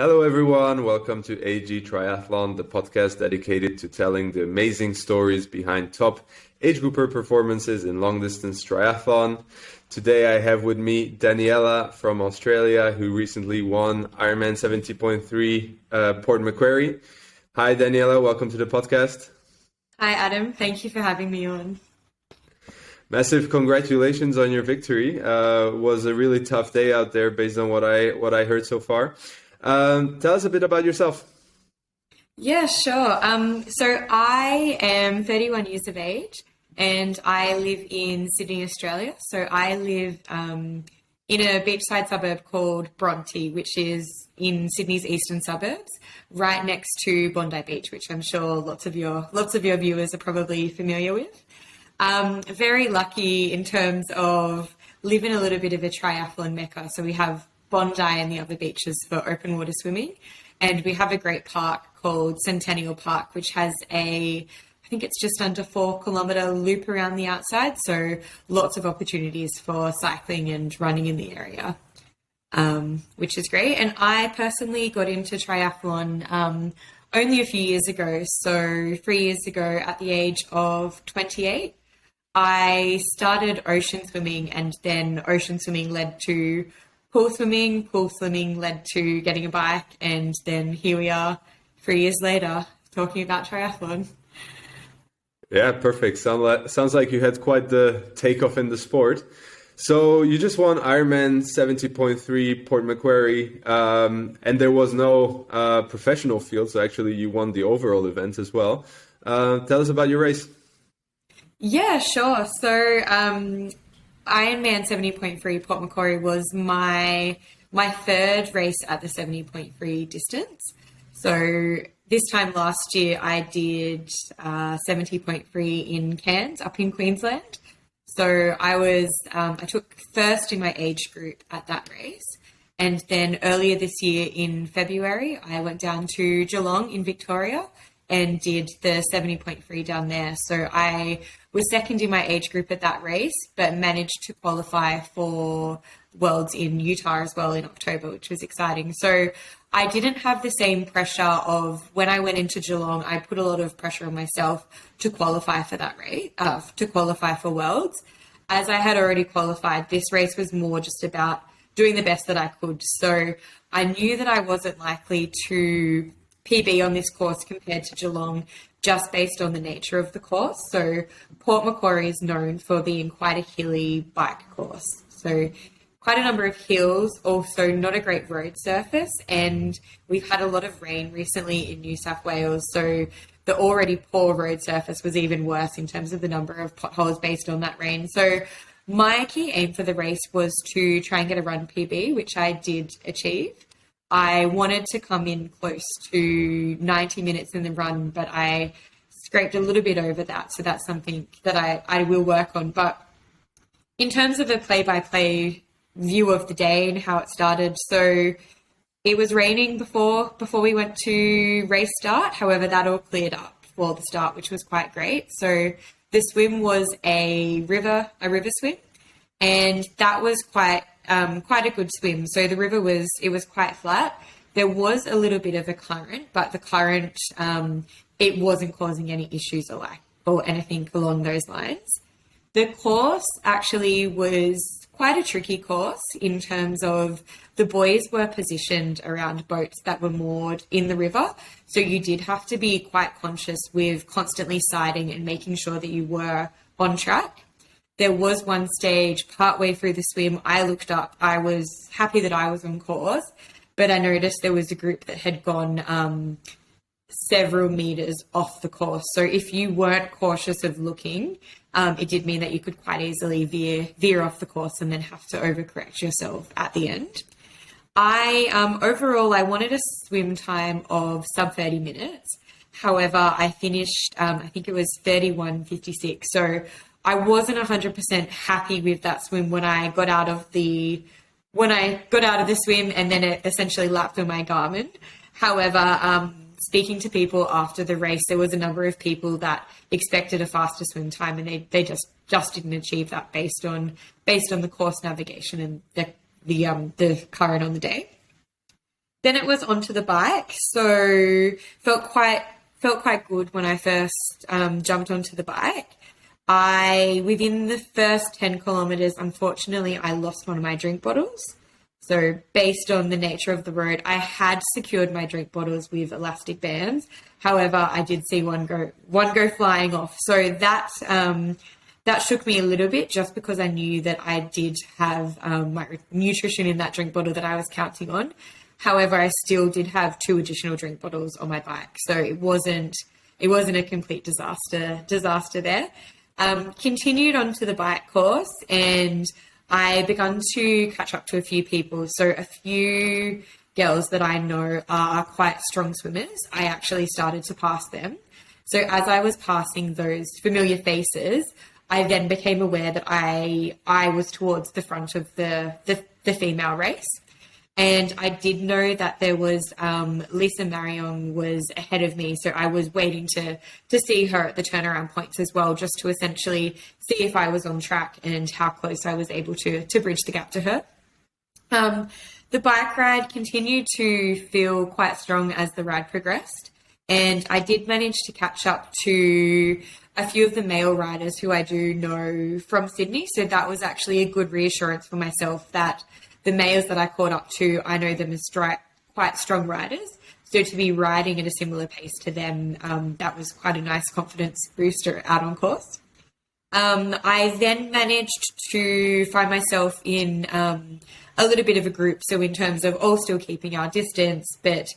Hello, everyone. Welcome to AG Triathlon, the podcast dedicated to telling the amazing stories behind top age grouper performances in long distance triathlon. Today, I have with me Danyella from Australia, who recently won Ironman 70.3 Port Macquarie. Hi, Danyella. Welcome to the podcast. Hi, Adam. Thank you for having me on. Massive congratulations on your victory. Was a really tough day out there based on what I heard so far. Tell us a bit about yourself. Yeah, sure. So I am 31 years of age and I live in Sydney, Australia. So I live in a beachside suburb called Bronte, which is in Sydney's eastern suburbs, right next to Bondi Beach, which I'm sure lots of your viewers are probably familiar with. Very lucky in terms of living a little bit of a triathlon mecca. So we have Bondi and the other beaches for open water swimming. And we have a great park called Centennial Park, which has I think it's just under 4 kilometre loop around the outside. So lots of opportunities for cycling and running in the area, which is great. And I personally got into triathlon only a few years ago. So 3 years ago at the age of 28. I started ocean swimming and then ocean swimming led to pool swimming led to getting a bike, and then here we are 3 years later talking about triathlon. Yeah, perfect. Sounds like you had quite the takeoff in the sport. So you just won Ironman 70.3 Port Macquarie, and there was no professional field, so actually you won the overall event as well. Tell us about your race. Yeah, sure. So Ironman 70.3 Port Macquarie was my third race at the 70.3 distance. So this time last year I did 70.3 in Cairns up in Queensland. So I took first in my age group at that race. And then earlier this year in February, I went down to Geelong in Victoria and did the 70.3 down there. So I was second in my age group at that race, but managed to qualify for Worlds in Utah as well in October, which was exciting. So I didn't have the same pressure of when I went into Geelong. I put a lot of pressure on myself to qualify for that race, to qualify for Worlds. As I had already qualified, this race was more just about doing the best that I could. So I knew that I wasn't likely to PB on this course compared to Geelong, just based on the nature of the course. So Port Macquarie is known for being quite a hilly bike course. So quite a number of hills, also not a great road surface. And we've had a lot of rain recently in New South Wales. So the already poor road surface was even worse in terms of the number of potholes based on that rain. So my key aim for the race was to try and get a run PB, which I did achieve. I wanted to come in close to 90 minutes in the run, but I scraped a little bit over that. So that's something that I will work on. But in terms of a play-by-play view of the day and how it started, so it was raining before we went to race start. However, that all cleared up for the start, which was quite great. So the swim was a river swim, and that was quite a good swim. So the river was quite flat. There was a little bit of a current, but the current, it wasn't causing any issues or anything along those lines. The course actually was quite a tricky course in terms of the boys were positioned around boats that were moored in the river. So you did have to be quite conscious with constantly siding and making sure that you were on track. There was one stage partway through the swim, I looked up, I was happy that I was on course, but I noticed there was a group that had gone several meters off the course. So if you weren't cautious of looking, it did mean that you could quite easily veer off the course and then have to overcorrect yourself at the end. Overall, I wanted a swim time of sub 30 minutes. However, I finished, I think it was 31:56. So I wasn't 100% happy with that swim when I got out of the swim and then it essentially lapped through my Garmin. However, speaking to people after the race, there was a number of people that expected a faster swim time, and they just didn't achieve that based on the course navigation and the current on the day. then it was onto the bike. So felt quite good when I first jumped onto the bike. Within the first 10 kilometers, unfortunately, I lost one of my drink bottles. So based on the nature of the road, I had secured my drink bottles with elastic bands. However, I did see one go flying off. So that shook me a little bit, just because I knew that I did have my nutrition in that drink bottle that I was counting on. However, I still did have 2 additional drink bottles on my bike. So it wasn't a complete disaster there. Continued onto the bike course, and I began to catch up to a few people. So a few girls that I know are quite strong swimmers, I actually started to pass them. So as I was passing those familiar faces, I then became aware that I was towards the front of the female race. And I did know that there was Lisa Marion was ahead of me. So I was waiting to see her at the turnaround points as well, just to essentially see if I was on track and how close I was able to bridge the gap to her. The bike ride continued to feel quite strong as the ride progressed. And I did manage to catch up to a few of the male riders who I do know from Sydney. So that was actually a good reassurance for myself that the males that I caught up to, I know them as quite strong riders. So to be riding at a similar pace to them, that was quite a nice confidence booster out on course. I then managed to find myself in a little bit of a group. So in terms of all still keeping our distance, but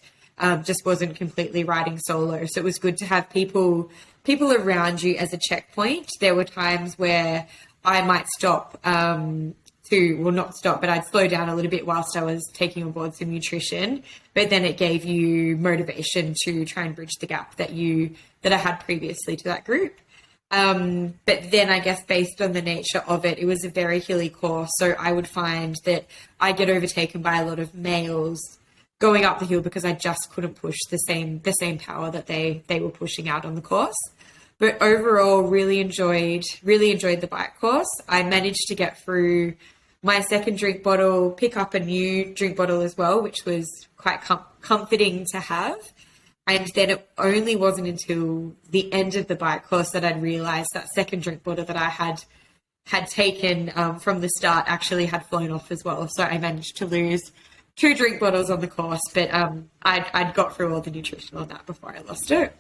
just wasn't completely riding solo. So it was good to have people around you as a checkpoint. There were times where I might stop not stop, but I'd slow down a little bit whilst I was taking on board some nutrition. But then it gave you motivation to try and bridge the gap that I had previously to that group. But then I guess based on the nature of it, it was a very hilly course. So I would find that I get overtaken by a lot of males going up the hill because I just couldn't push the same power that they were pushing out on the course. But overall, really enjoyed the bike course. I managed to get through my second drink bottle, pick up a new drink bottle as well, which was quite comforting to have. And then it only wasn't until the end of the bike course that I'd realised that second drink bottle that I had taken from the start actually had flown off as well. So I managed to lose 2 drink bottles on the course, but I'd got through all the nutrition on that before I lost it.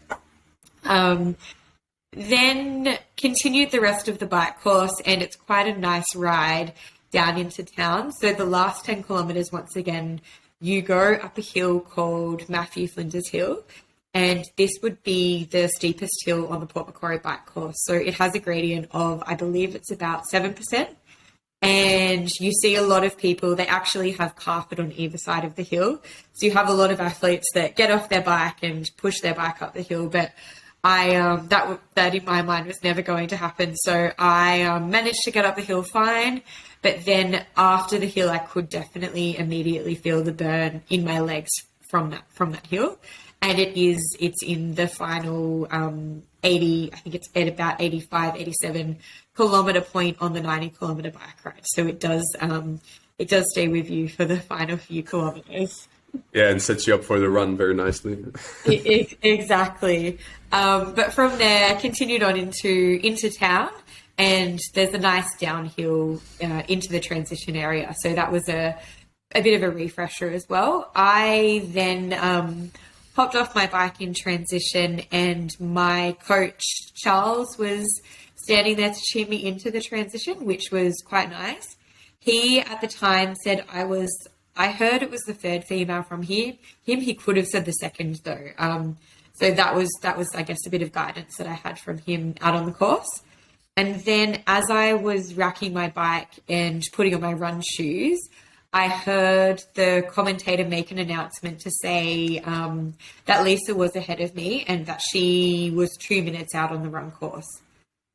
Then continued the rest of the bike course, and it's quite a nice ride down into town. So the last 10 kilometres, once again, you go up a hill called Matthew Flinders Hill, and this would be the steepest hill on the Port Macquarie bike course. So it has a gradient of, I believe it's about 7%. And you see a lot of people, they actually have carpet on either side of the hill. So you have a lot of athletes that get off their bike and push their bike up the hill. But that in my mind was never going to happen. So I managed to get up the hill fine. But then after the hill, I could definitely immediately feel the burn in my legs from that hill. And it's in the final 80, I think it's at about 85, 87 kilometre point on the 90 kilometre bike ride. So it does stay with you for the final few kilometres. Yeah, and sets you up for the run very nicely. Exactly. But from there, continued on into town. And there's a nice downhill into the transition area. So that was a bit of a refresher as well. I then hopped off my bike in transition, and my coach, Charles, was standing there to cheer me into the transition, which was quite nice. He, at the time, said I heard it was the third female from him. He could have said the second, though. So that was, I guess, a bit of guidance that I had from him out on the course. And then as I was racking my bike and putting on my run shoes, I heard the commentator make an announcement to say that Lisa was ahead of me and that she was 2 minutes out on the run course.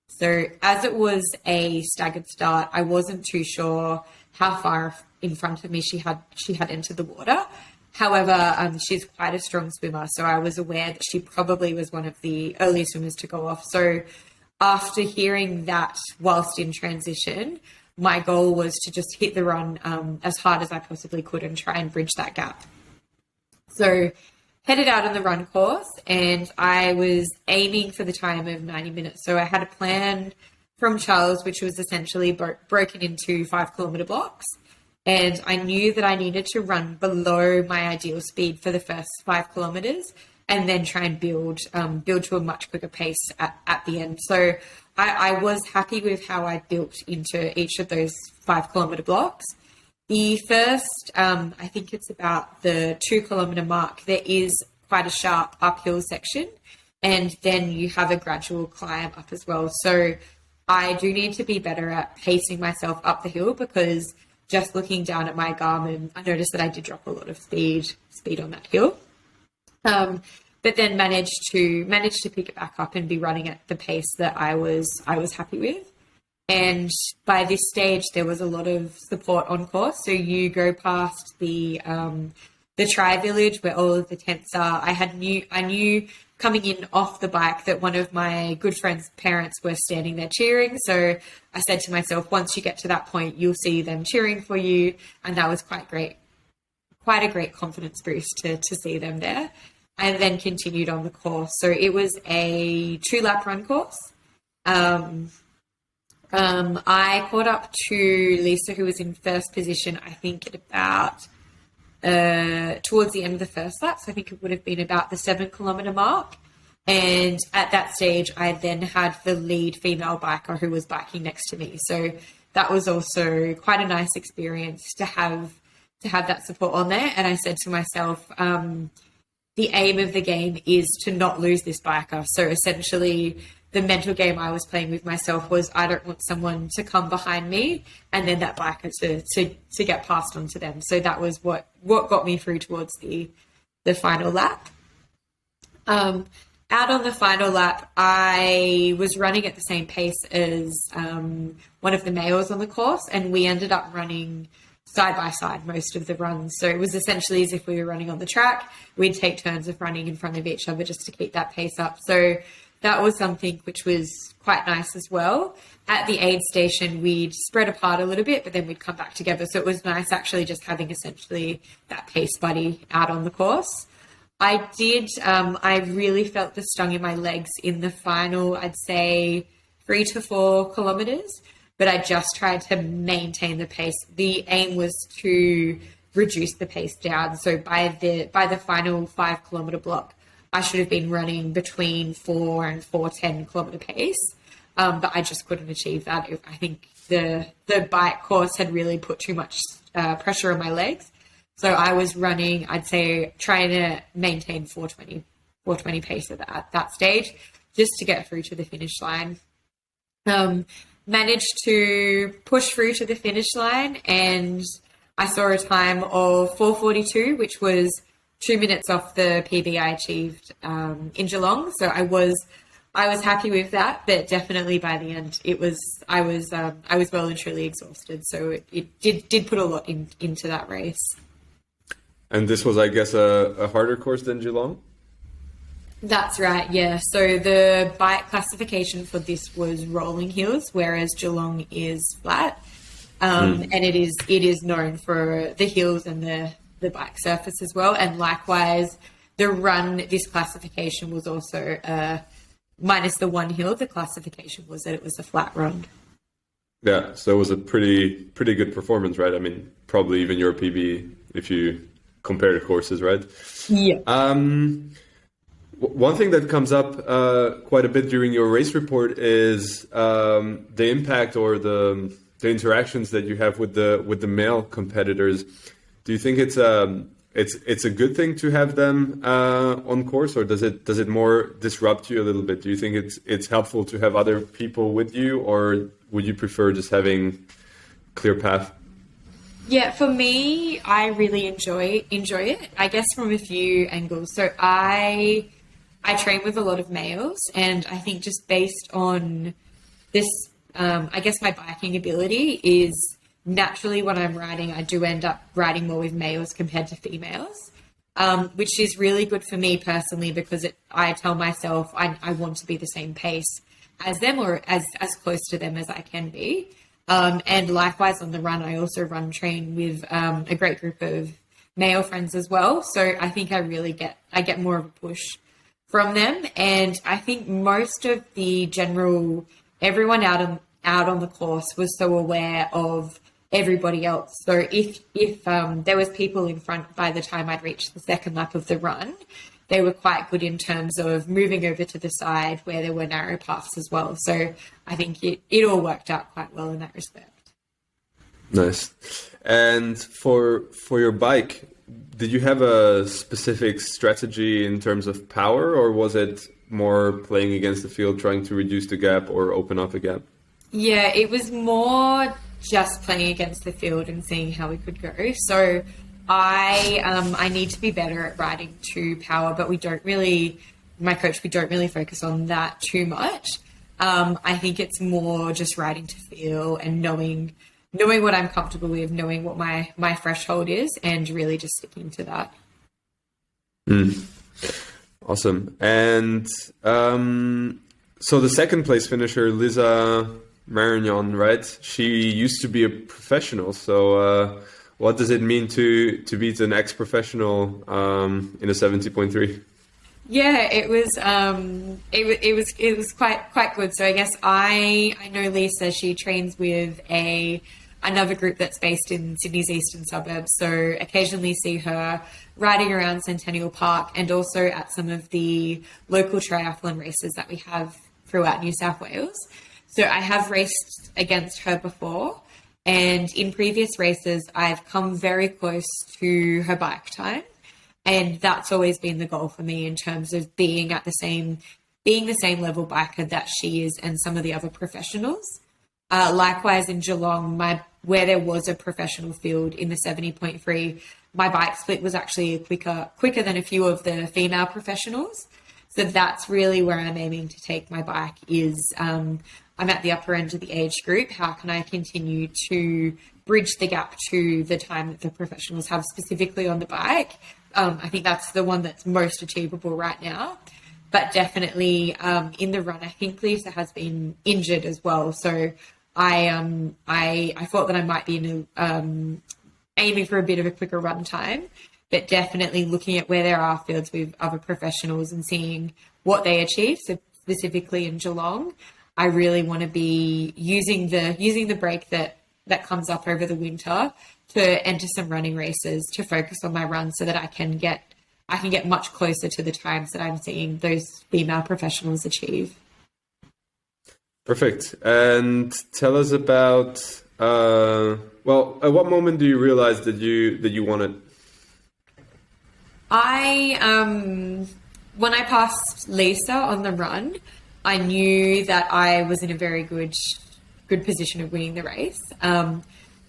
So as it was a staggered start, I wasn't too sure how far in front of me she had entered the water. However, she's quite a strong swimmer, so I was aware that she probably was one of the early swimmers to go off. So after hearing that whilst in transition, my goal was to just hit the run as hard as I possibly could and try and bridge that gap. So headed out on the run course, and I was aiming for the time of 90 minutes. So I had a plan from Charles, which was essentially broken into 5-kilometer blocks. And I knew that I needed to run below my ideal speed for the first 5 kilometers and then try and build to a much quicker pace at the end. So I was happy with how I built into each of those 5-kilometer blocks. The first, I think it's about the 2-kilometer mark, there is quite a sharp uphill section, and then you have a gradual climb up as well. So I do need to be better at pacing myself up the hill, because just looking down at my Garmin, I noticed that I did drop a lot of speed on that hill. But then managed to pick it back up and be running at the pace that I was happy with. And by this stage, there was a lot of support on course. So you go past the Tri Village where all of the tents are. I knew coming in off the bike that one of my good friend's parents were standing there cheering. So I said to myself, once you get to that point, you'll see them cheering for you. And that was quite a great confidence boost to see them there. And then continued on the course. So it was a 2-lap run course. I caught up to Lisa, who was in first position, I think at about towards the end of the first lap. So I think it would have been about the 7-kilometer mark. And at that stage, I then had the lead female biker who was biking next to me. So that was also quite a nice experience to have that support on there. And I said to myself, the aim of the game is to not lose this biker. So essentially, the mental game I was playing with myself was, I don't want someone to come behind me and then that biker to get passed on to them. So that was what got me through towards the final lap. Out on the final lap, I was running at the same pace as one of the males on the course, and we ended up running side by side most of the runs. So it was essentially as if we were running on the track. We'd take turns of running in front of each other just to keep that pace up. So that was something which was quite nice as well. At the aid station, we'd spread apart a little bit, but then we'd come back together. So it was nice actually just having essentially that pace buddy out on the course. I really felt the stung in my legs in the final, I'd say 3 to 4 kilometers, but I just tried to maintain the pace. The aim was to reduce the pace down. So by the final 5-kilometer block, I should have been running between 4 and 4:10 kilometer pace, but I just couldn't achieve that. I think the bike course had really put too much pressure on my legs. So I was running, I'd say, trying to maintain 4:20 pace at that stage, just to get through to the finish line. Managed to push through to the finish line, and I saw a time of 4:42, which was 2 minutes off the PB I achieved in Geelong. So I was happy with that, but definitely by the end, I was well and truly exhausted. So it did put a lot into that race. And this was, I guess, a harder course than Geelong? That's right, yeah. So the bike classification for this was rolling hills, whereas Geelong is flat. And it is known for the hills and the bike surface as well. And likewise, the run, this classification was also minus the one hill. The classification was that it was a flat run. Yeah, so it was a pretty good performance, right? I mean, probably even your PB if you compare the courses, right? Yeah. One thing that comes up quite a bit during your race report is the impact or the interactions that you have with the male competitors. Do you think it's a good thing to have them on course, or does it more disrupt you a little bit? Do you think it's helpful to have other people with you, or would you prefer just having clear path? Yeah, for me, I really enjoy it, I guess, from a few angles. So I train with a lot of males, and I think just based on this, I guess my biking ability is naturally when I'm riding, I do end up riding more with males compared to females, which is really good for me personally, because I tell myself I want to be the same pace as them, or as close to them as I can be. And likewise on the run, I also run train with a great group of male friends as well. So I think I get more of a push from them. And I think most of the everyone out on the course was so aware of everybody else. So if there was people in front by the time I'd reached the second lap of the run, they were quite good in terms of moving over to the side where there were narrow paths as well. So I think it all worked out quite well in that respect. Nice. And for your bike, did you have a specific strategy in terms of power, or was it more playing against the field, trying to reduce the gap or open up a gap? Yeah, it was more just playing against the field and seeing how we could go. So I need to be better at riding to power, but we don't really focus on that too much. I think it's more just riding to feel and knowing what I'm comfortable with, knowing what my threshold is, and really just sticking to that. Awesome. And so the second place finisher, Lisa Marignon, right? She used to be a professional. So what does it mean to beat an ex-professional in a 70.3? Yeah, it was quite good. So I guess I know Lisa. She trains with another group that's based in Sydney's eastern suburbs. So occasionally see her riding around Centennial Park and also at some of the local triathlon races that we have throughout New South Wales. So I have raced against her before, and in previous races I've come very close to her bike time. And that's always been the goal for me in terms of being the same level biker that she is and some of the other professionals. Likewise in Geelong, where there was a professional field in the 70.3, my bike split was actually quicker than a few of the female professionals. So that's really where I'm aiming to take my bike is I'm at the upper end of the age group. How can I continue to bridge the gap to the time that the professionals have specifically on the bike? I think that's the one that's most achievable right now. But definitely in the run, I think Lisa has been injured as well. So I thought that I might be aiming for a bit of a quicker run time, but definitely looking at where there are fields with other professionals and seeing what they achieve. So specifically in Geelong, I really want to be using the break that comes up over the winter to enter some running races to focus on my run so that I can get much closer to the times that I'm seeing those female professionals achieve. Perfect. And tell us about, at what moment do you realize that you won it? When I passed Lisa on the run, I knew that I was in a very good position of winning the race.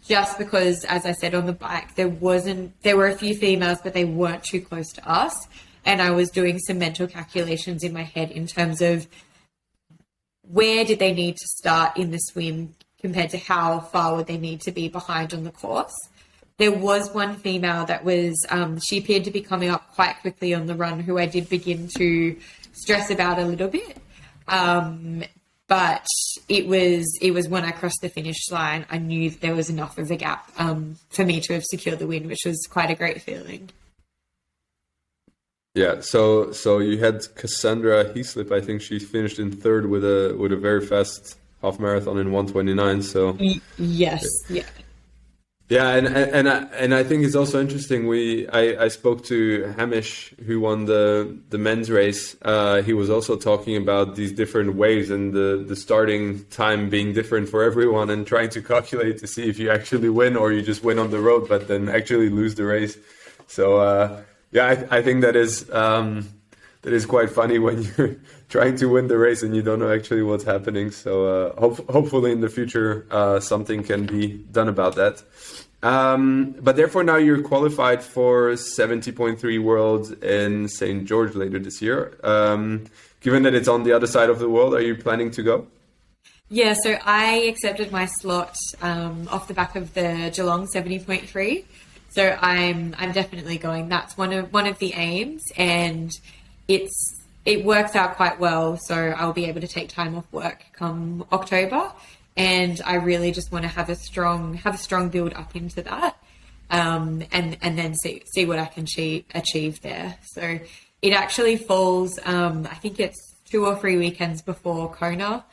Just because, as I said, on the bike, there were a few females, but they weren't too close to us. And I was doing some mental calculations in my head in terms of where did they need to start in the swim compared to how far would they need to be behind on the course. There was one female that was, she appeared to be coming up quite quickly on the run, who I did begin to stress about a little bit. But it was when I crossed the finish line, I knew that there was enough of a gap for me to have secured the win, which was quite a great feeling. Yeah. So you had Cassandra Heaslip. I think she finished in third with a very fast half marathon in 1:29. So yes, yeah. Yeah, and I think it's also interesting. I spoke to Hamish, who won the men's race. He was also talking about these different waves and the starting time being different for everyone, and trying to calculate to see if you actually win or you just win on the road, but then actually lose the race. So I think that is quite funny when you're trying to win the race and you don't know actually what's happening. So hopefully in the future something can be done about that. But therefore now you're qualified for 70.3 Worlds in St. George later this year. Given that it's on the other side of the world, are you planning to go? Yeah, so I accepted my slot off the back of the Geelong 70.3. So I'm definitely going. That's one of the aims, and it works out quite well. So I'll be able to take time off work come October. And I really just want to have a strong build up into that. and then see what I can achieve there. So it actually falls, I think it's 2 or 3 weekends before Kona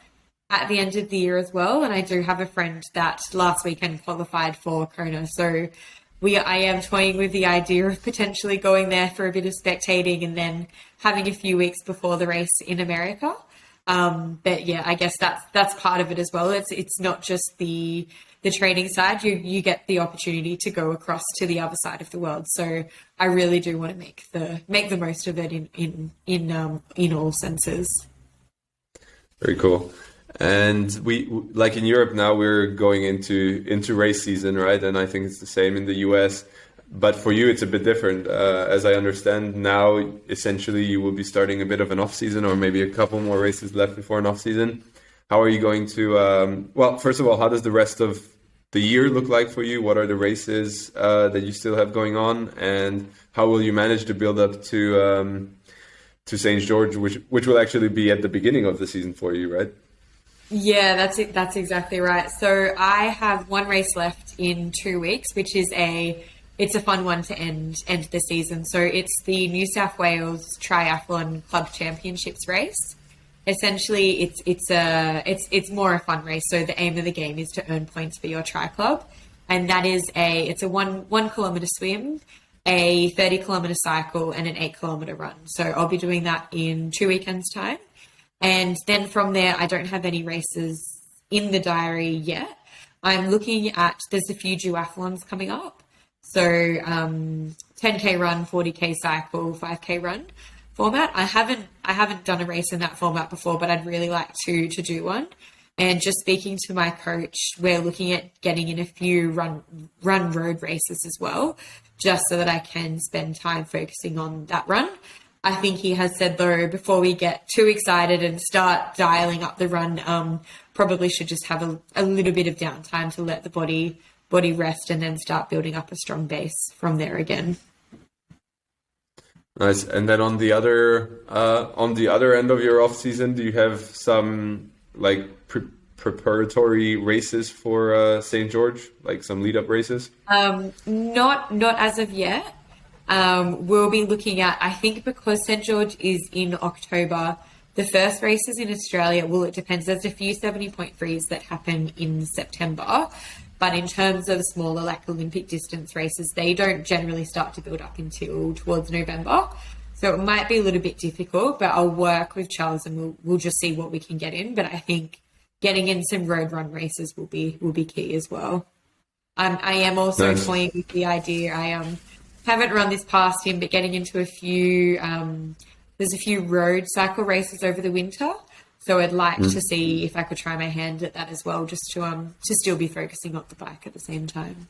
at the end of the year as well. And I do have a friend that last weekend qualified for Kona. So I am toying with the idea of potentially going there for a bit of spectating and then having a few weeks before the race in America. But yeah, I guess that's part of it as well. It's not just the training side. You get the opportunity to go across to the other side of the world. So I really do want to make the most of it in all senses. Very cool. And we, like in Europe now, we're going into race season, right? And I think it's the same in the US. But for you, it's a bit different. As I understand now, essentially you will be starting a bit of an off season, or maybe a couple more races left before an off season. How are you going to? Well, first of all, how does the rest of the year look like for you? What are the races that you still have going on, and how will you manage to build up to St. George, which will actually be at the beginning of the season for you, right? Yeah, that's it. That's exactly right. So I have one race left in 2 weeks, which is it's a fun one to end the season. So it's the New South Wales Triathlon Club Championships race. Essentially, it's more a fun race. So the aim of the game is to earn points for your tri club, and that is it's a 1 kilometer swim, a 30 kilometer cycle, and an 8 kilometer run. So I'll be doing that in 2 weekends' time. And then from there, I don't have any races in the diary yet. I'm looking at, there's a few duathlons coming up. So 10K run, 40K cycle, 5K run format. I haven't done a race in that format before, but I'd really like to do one. And just speaking to my coach, we're looking at getting in a few run road races as well, just so that I can spend time focusing on that run. I think he has said, though, before we get too excited and start dialing up the run, probably should just have a little bit of downtime to let the body rest and then start building up a strong base from there again. Nice. And then on the other end of your off season, do you have some like preparatory races for St. George, like some lead up races? Not as of yet. We'll be looking at, I think because St. George is in October, the first races in Australia, well, it depends. There's a few 70.3s that happen in September, but in terms of smaller, like Olympic distance races, they don't generally start to build up until towards November. So it might be a little bit difficult, but I'll work with Charles and we'll just see what we can get in. But I think getting in some road run races will be key as well. I am also toying with the idea. I haven't run this past him, but getting into a few, there's a few road cycle races over the winter. So I'd like to see if I could try my hand at that as well, just to still be focusing on the bike at the same time.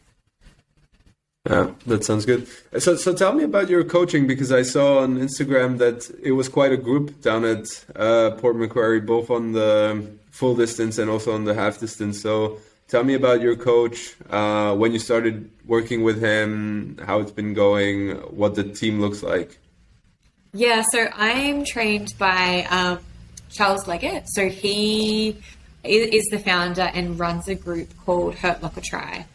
Yeah, that sounds good. So tell me about your coaching, because I saw on Instagram that it was quite a group down at Port Macquarie, both on the full distance and also on the half distance. So tell me about your coach, when you started working with him, how it's been going, what the team looks like. Yeah, so I'm trained by Charles Leggett. So he is the founder and runs a group called Hurt Locker Try.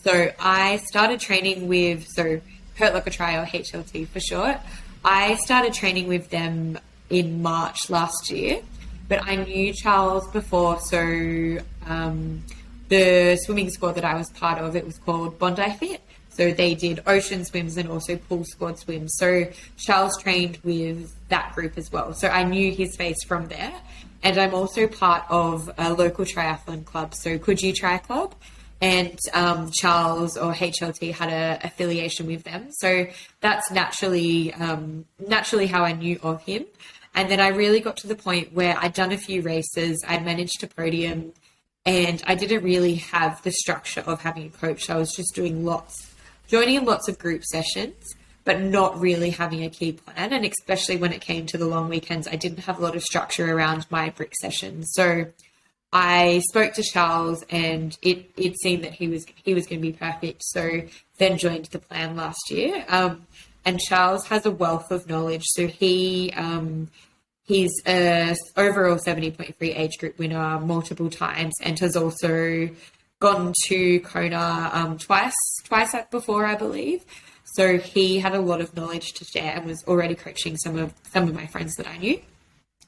So I started training with, Hurt Locker Try, or HLT for short. I started training with them in March last year, but I knew Charles before. So the swimming squad that I was part of, it was called Bondi Fit. So they did ocean swims and also pool squad swims. So Charles trained with that group as well. So I knew his face from there. And I'm also part of a local triathlon club, so Coogee Tri Club. And Charles, or HLT, had an affiliation with them. So that's naturally how I knew of him. And then I really got to the point where I'd done a few races, I'd managed to podium, and I didn't really have the structure of having a coach. I was just joining in lots of group sessions, but not really having a key plan. And especially when it came to the long weekends, I didn't have a lot of structure around my brick sessions. So I spoke to Charles, and it seemed that he was going to be perfect. So then joined the plan last year. And Charles has a wealth of knowledge. So he's a overall 70.3 age group winner multiple times, and has also gone to Kona twice before, I believe. So he had a lot of knowledge to share and was already coaching some of my friends that I knew.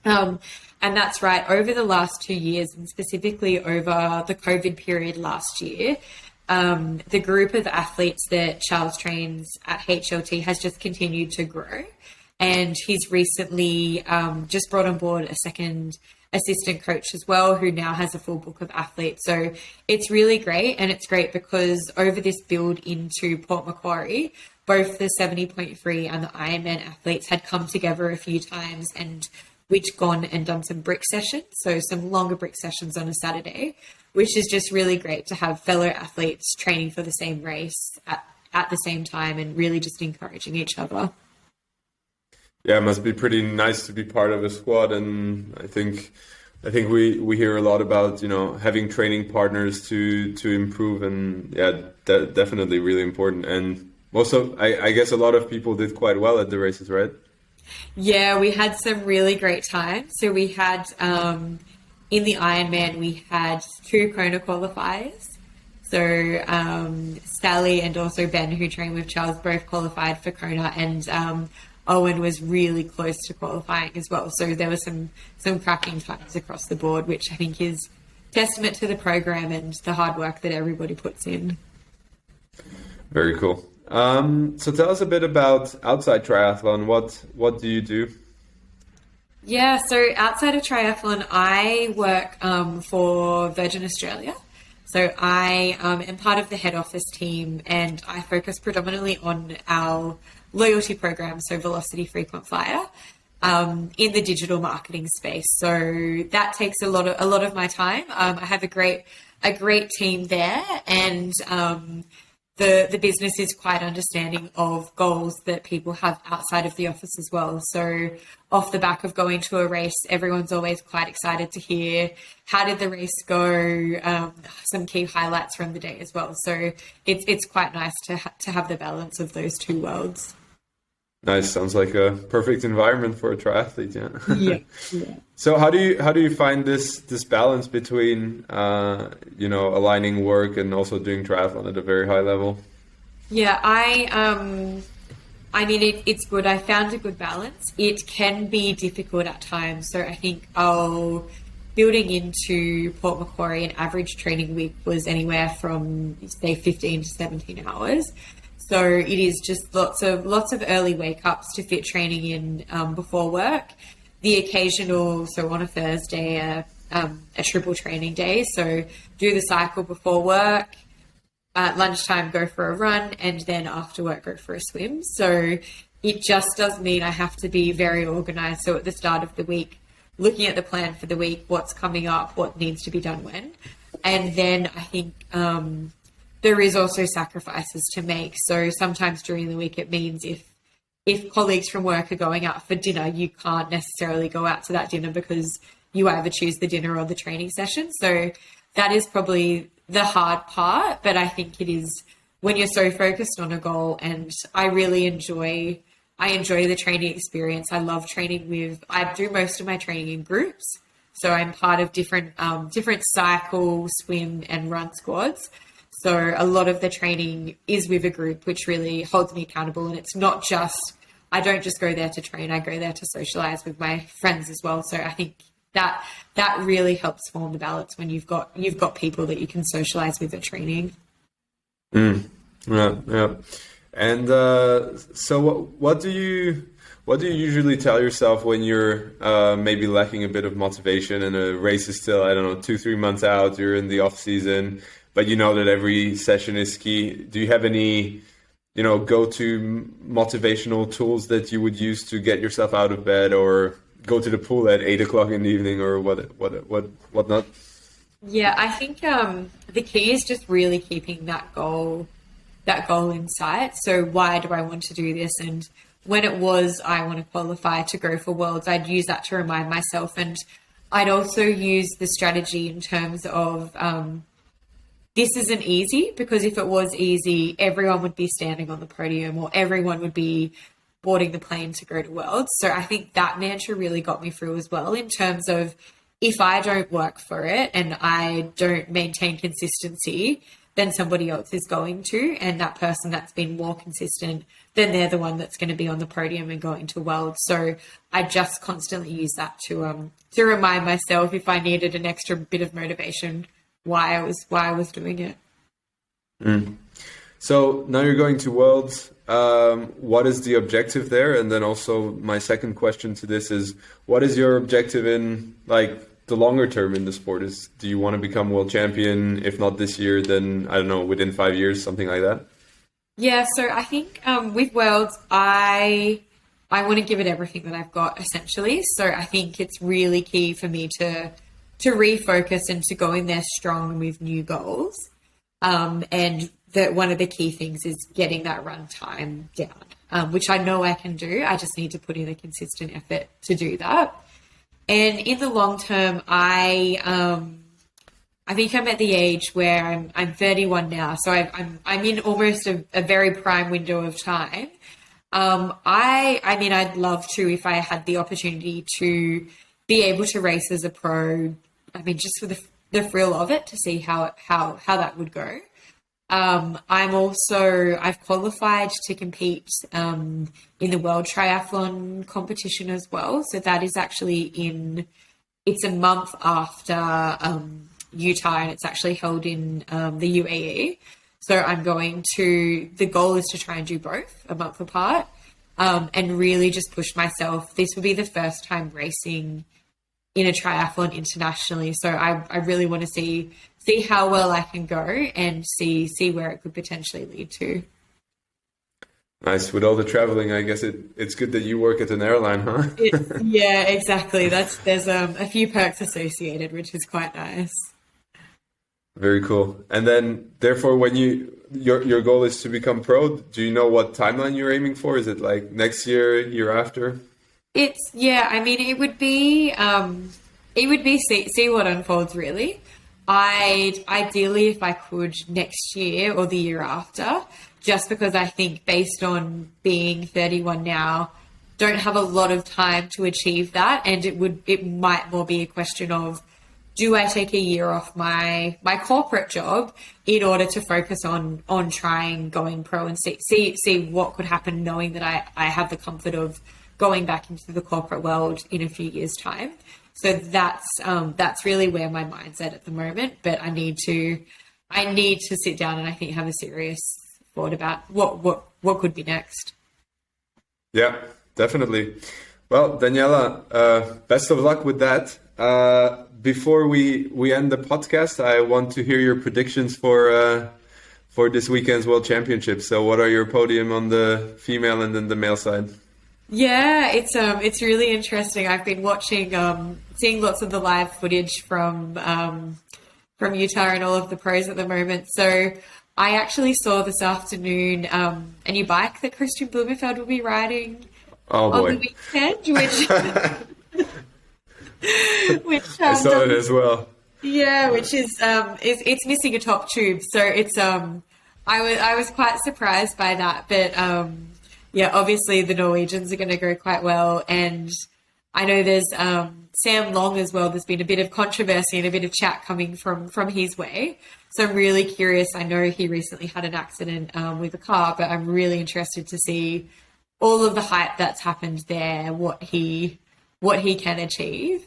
And that's right, over the last 2 years, and specifically over the COVID period last year, the group of athletes that Charles trains at HLT has just continued to grow. And he's recently just brought on board a second assistant coach as well, who now has a full book of athletes. So it's really great. And it's great because over this build into Port Macquarie, both the 70.3 and the Ironman athletes had come together a few times and we'd gone and done some brick sessions. So some longer brick sessions on a Saturday, which is just really great to have fellow athletes training for the same race at the same time and really just encouraging each other. Yeah, it must be pretty nice to be part of a squad, and I think we hear a lot about, you know, having training partners to improve, and yeah, definitely really important. And also, I guess a lot of people did quite well at the races, right? Yeah, we had some really great times. So we had in the Ironman we had 2 Kona qualifiers. So Sally and also Ben, who trained with Charles, both qualified for Kona, and Owen was really close to qualifying as well. So there were some cracking times across the board, which I think is testament to the program and the hard work that everybody puts in. Very cool. So tell us a bit about outside triathlon. What do you do? Yeah, so outside of triathlon, I work for Virgin Australia. So I am part of the head office team, and I focus predominantly on our loyalty program, so Velocity Frequent Flyer, in the digital marketing space. So that takes a lot of my time. I have a great team there, and the business is quite understanding of goals that people have outside of the office as well. So off the back of going to a race, everyone's always quite excited to hear how did the race go, some key highlights from the day as well. So it's quite nice to have the balance of those two worlds. Nice. Sounds like a perfect environment for a triathlete. Yeah. Yeah. So how do you find this balance between aligning work and also doing triathlon at a very high level? Yeah, I mean it's good. I found a good balance. It can be difficult at times. So I think building into Port Macquarie, an average training week was anywhere from say 15 to 17 hours. So it is just lots of early wake ups to fit training in before work. The occasional, so on a Thursday, a triple training day. So do the cycle before work, at lunchtime go for a run, and then after work go for a swim. So it just does mean I have to be very organized. So at the start of the week, looking at the plan for the week, what's coming up, what needs to be done when. And then I think there is also sacrifices to make. So sometimes during the week, it means if colleagues from work are going out for dinner, you can't necessarily go out to that dinner because you either choose the dinner or the training session. So that is probably the hard part, but I think it is when you're so focused on a goal. And I really enjoy the training experience. I love training I do most of my training in groups. So I'm part of different cycle, swim and run squads. So a lot of the training is with a group, which really holds me accountable. And it's not just, I don't just go there to train, I go there to socialize with my friends as well. So I think that really helps form the balance when you've got people that you can socialize with at training. Yeah. And so what do you usually tell yourself when you're maybe lacking a bit of motivation and a race is still, 2-3 months out, you're in the off season, but you know that every session is key? Do you have any, go-to motivational tools that you would use to get yourself out of bed, or go to the pool at 8 o'clock in the evening, or what not? Yeah, I think the key is just really keeping that goal in sight. So why do I want to do this? And when it was, I want to qualify to go for Worlds, I'd use that to remind myself. And I'd also use the strategy in terms of, this isn't easy, because if it was easy, everyone would be standing on the podium or everyone would be boarding the plane to go to Worlds. So I think that mantra really got me through as well, in terms of if I don't work for it and I don't maintain consistency, then somebody else is going to, and that person that's been more consistent, then they're the one that's going to be on the podium and going to Worlds. So I just constantly use that to remind myself if I needed an extra bit of motivation why I was doing it. Mm. So now you're going to Worlds. What is the objective there? And then also my second question to this is, what is your objective in like the longer term in the sport? Do you want to become world champion? If not this year, then I don't know, within 5 years, something like that? Yeah, so I think with Worlds, I want to give it everything that I've got, essentially. So I think it's really key for me to refocus and to go in there strong with new goals. And that one of the key things is getting that run time down, which I know I can do. I just need to put in a consistent effort to do that. And in the long term, I think I'm at the age where I'm 31 now, so I'm in almost a very prime window of time. I mean, I'd love to, if I had the opportunity to be able to race as a pro. I mean, just for the thrill of it, to see how that would go. I've qualified to compete in the World Triathlon competition as well. So that is actually it's a month after Utah, and it's actually held in the UAE. So the goal is to try and do both a month apart, and really just push myself. This will be the first time racing in a triathlon internationally. So I really want to see how well I can go and see where it could potentially lead to. Nice. With all the traveling, I guess it's good that you work at an airline, huh? Yeah, exactly. There's a few perks associated, which is quite nice. Very cool. And then therefore, when your goal is to become pro, do you know what timeline you're aiming for? Is it like next year after? I mean, it would be see what unfolds, really. Ideally, if I could, next year or the year after, just because I think, based on being 31 now, don't have a lot of time to achieve that, and it might more be a question of, do I take a year off my corporate job in order to focus on trying going pro and see what could happen, knowing that I have the comfort of going back into the corporate world in a few years' time. So that's really where my mind's at the moment. But I need to sit down and I think have a serious thought about what could be next. Yeah, definitely. Well, Danyella, best of luck with that. Before we end the podcast, I want to hear your predictions for this weekend's World Championship. So what are your podium on the female and then the male side? Yeah, it's really interesting. I've been watching, seeing lots of the live footage from Utah and all of the pros at the moment. So I actually saw this afternoon a new bike that Christian Blumenfeld will be riding on the weekend, which I saw it as well. Yeah, which is it's missing a top tube, so it's I was quite surprised by that, but yeah, obviously the Norwegians are going to go quite well, and I know there's Sam Long as well. There's been a bit of controversy and a bit of chat coming from his way, so I'm really curious. I know he recently had an accident with a car, but I'm really interested to see all of the hype that's happened there, what he can achieve.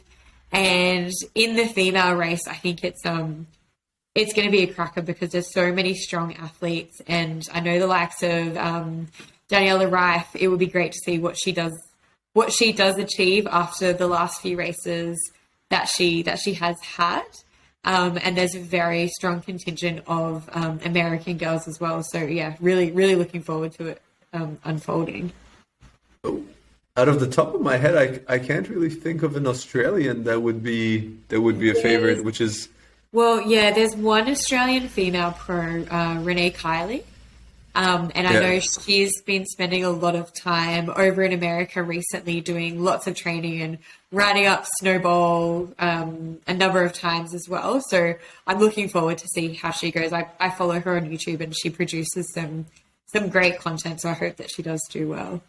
And in the female race, I think it's going to be a cracker because there's so many strong athletes, and I know the likes of Danyella Eberle. It would be great to see what she does achieve after the last few races that she has had. And there's a very strong contingent of American girls as well. So yeah, really, really looking forward to it unfolding. Out of the top of my head, I can't really think of an Australian that would be a favorite, which is... Well, yeah, there's one Australian female pro, Renee Kiley. And I know she's been spending a lot of time over in America recently doing lots of training and riding up snowball a number of times as well. So I'm looking forward to see how she goes. I follow her on YouTube and she produces some great content, so I hope that she does do well.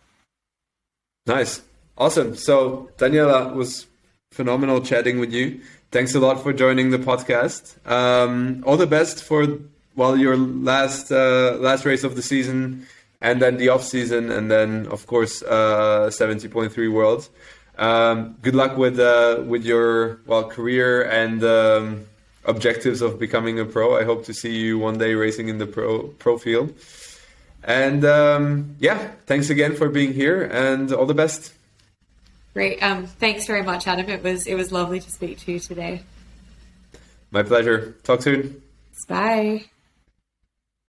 Nice. Awesome. So, Danyella, it was phenomenal chatting with you. Thanks a lot for joining the podcast. All the best for your last race of the season, and then the off season, and then of course 70.3 Worlds. Good luck with your career and objectives of becoming a pro. I hope to see you one day racing in the pro field. And thanks again for being here, and all the best. Great. Thanks very much, Adam. It was lovely to speak to you today. My pleasure. Talk soon. Bye.